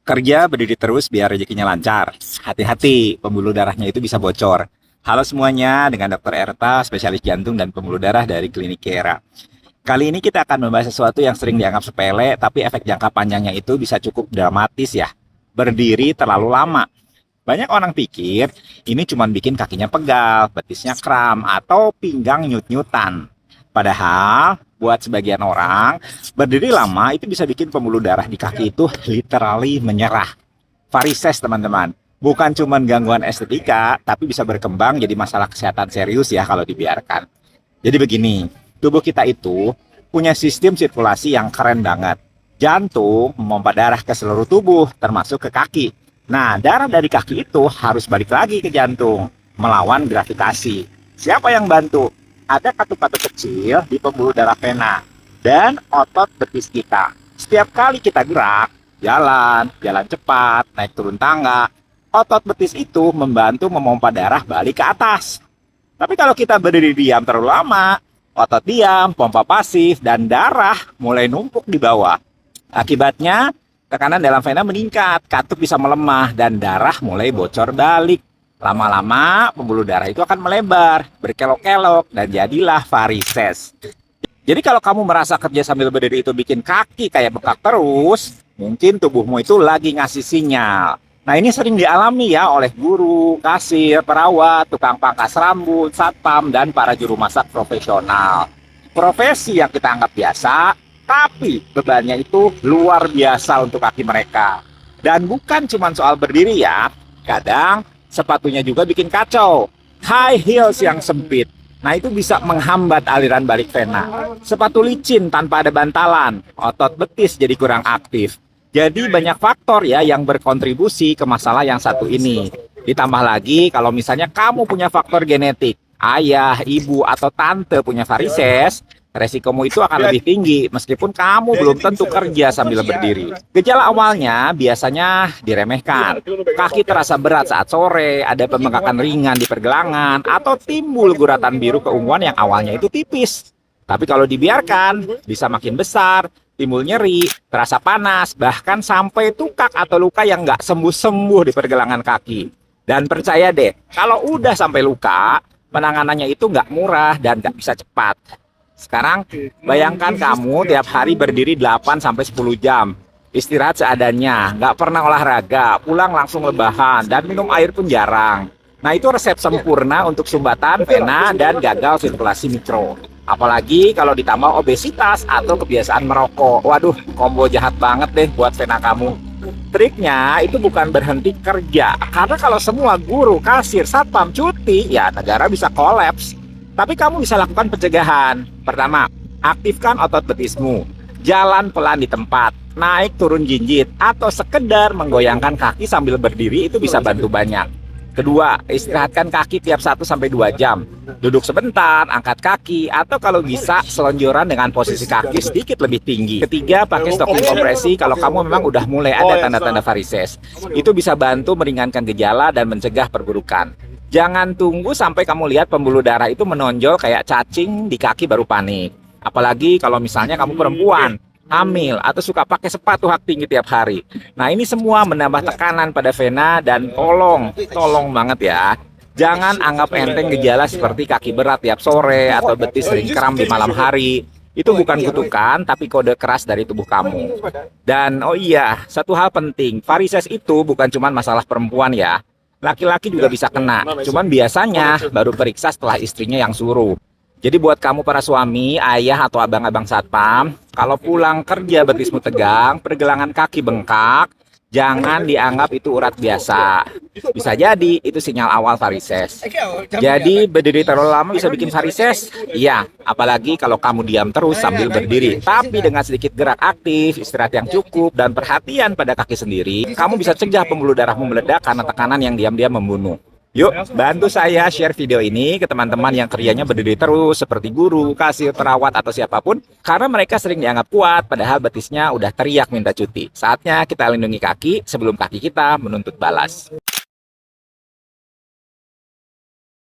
Kerja berdiri terus biar rezekinya lancar. Hati-hati, pembuluh darahnya itu bisa bocor. Halo semuanya, dengan Dr. Erta, spesialis jantung dan pembuluh darah dari Klinik Kera. Kali ini kita akan membahas sesuatu yang sering dianggap sepele, tapi efek jangka panjangnya itu bisa cukup dramatis ya. Berdiri terlalu lama. Banyak orang pikir ini cuma bikin kakinya pegal, betisnya kram, atau pinggang nyut-nyutan. Padahal buat sebagian orang, berdiri lama itu bisa bikin pembuluh darah di kaki itu literally menyerah. Varises teman-teman, bukan cuma gangguan estetika, tapi bisa berkembang jadi masalah kesehatan serius ya kalau dibiarkan. Jadi begini, tubuh kita itu punya sistem sirkulasi yang keren banget. Jantung memompa darah ke seluruh tubuh, termasuk ke kaki. Nah, darah dari kaki itu harus balik lagi ke jantung, melawan gravitasi. Siapa yang bantu? Ada katup-katup kecil di pembuluh darah vena dan otot betis kita. Setiap kali kita gerak, jalan cepat, naik turun tangga, otot betis itu membantu memompa darah balik ke atas. Tapi kalau kita berdiri diam terlalu lama, otot diam, pompa pasif, dan darah mulai numpuk di bawah. Akibatnya, tekanan dalam vena meningkat, katup bisa melemah, dan darah mulai bocor balik. Lama-lama pembuluh darah itu akan melebar, berkelok-kelok, dan jadilah varises. Jadi kalau kamu merasa kerja sambil berdiri itu bikin kaki kayak bengkak terus, mungkin tubuhmu itu lagi ngasih sinyal. Nah ini sering dialami ya oleh guru, kasir, perawat, tukang pangkas rambut, satpam, dan para juru masak profesional. Profesi yang kita anggap biasa, tapi bebannya itu luar biasa untuk kaki mereka. Dan bukan cuma soal berdiri ya, kadang sepatunya juga bikin kacau. High heels yang sempit. Nah itu bisa menghambat aliran balik vena. Sepatu licin tanpa ada bantalan. Otot betis jadi kurang aktif. Jadi banyak faktor ya yang berkontribusi ke masalah yang satu ini. Ditambah lagi kalau misalnya kamu punya faktor genetik. Ayah, ibu, atau tante punya varises, resikomu itu akan lebih tinggi meskipun kamu belum tentu kerja sambil berdiri. Gejala awalnya biasanya diremehkan. Kaki terasa berat saat sore, ada pembengkakan ringan di pergelangan, atau timbul guratan biru keunguan yang awalnya itu tipis. Tapi kalau dibiarkan, bisa makin besar, timbul nyeri, terasa panas, bahkan sampai tukak atau luka yang nggak sembuh-sembuh di pergelangan kaki. Dan percaya deh, kalau udah sampai luka, penanganannya itu nggak murah dan nggak bisa cepat. Sekarang bayangkan kamu tiap hari berdiri 8-10 jam. Istirahat seadanya, nggak pernah olahraga, pulang langsung lebahan, dan minum air pun jarang. Nah itu resep sempurna untuk sumbatan, vena, dan gagal sirkulasi mikro. Apalagi kalau ditambah obesitas atau kebiasaan merokok. Waduh, combo jahat banget deh buat vena kamu. Triknya itu bukan berhenti kerja. Karena kalau semua guru, kasir, satpam cuti, ya negara bisa kolaps. Tapi kamu bisa lakukan pencegahan. Pertama, aktifkan otot betismu. Jalan pelan di tempat, naik turun jinjit, atau sekedar menggoyangkan kaki sambil berdiri itu bisa bantu banyak. Kedua, istirahatkan kaki tiap 1-2 jam. Duduk sebentar, angkat kaki, atau kalau bisa selonjoran dengan posisi kaki sedikit lebih tinggi. Ketiga, pakai stocking kompresi kalau kamu memang udah mulai ada tanda-tanda varises. Itu bisa bantu meringankan gejala dan mencegah perburukan. Jangan tunggu sampai kamu lihat pembuluh darah itu menonjol kayak cacing di kaki baru panik. Apalagi kalau misalnya kamu perempuan, hamil, atau suka pakai sepatu hak tinggi tiap hari. Nah ini semua menambah tekanan pada vena dan tolong banget ya. Jangan anggap enteng gejala seperti kaki berat tiap sore atau betis sering kram di malam hari. Itu bukan kutukan, tapi kode keras dari tubuh kamu. Dan oh iya, satu hal penting, varises itu bukan cuma masalah perempuan ya. Laki-laki juga bisa kena, cuman biasanya baru periksa setelah istrinya yang suruh. Jadi buat kamu para suami, ayah, atau abang-abang satpam, kalau pulang kerja betismu tegang, pergelangan kaki bengkak, jangan dianggap itu urat biasa. Bisa jadi itu sinyal awal varises. Jadi berdiri terlalu lama bisa bikin varises? Iya, apalagi kalau kamu diam terus sambil berdiri. Tapi dengan sedikit gerak aktif, istirahat yang cukup, dan perhatian pada kaki sendiri, kamu bisa cegah pembuluh darahmu meledak karena tekanan yang diam-diam membunuh. Yuk, bantu saya share video ini ke teman-teman yang kerjanya berdiri terus seperti guru, kasir, perawat, atau siapapun. Karena mereka sering dianggap kuat, padahal betisnya udah teriak minta cuti. Saatnya kita lindungi kaki sebelum kaki kita menuntut balas.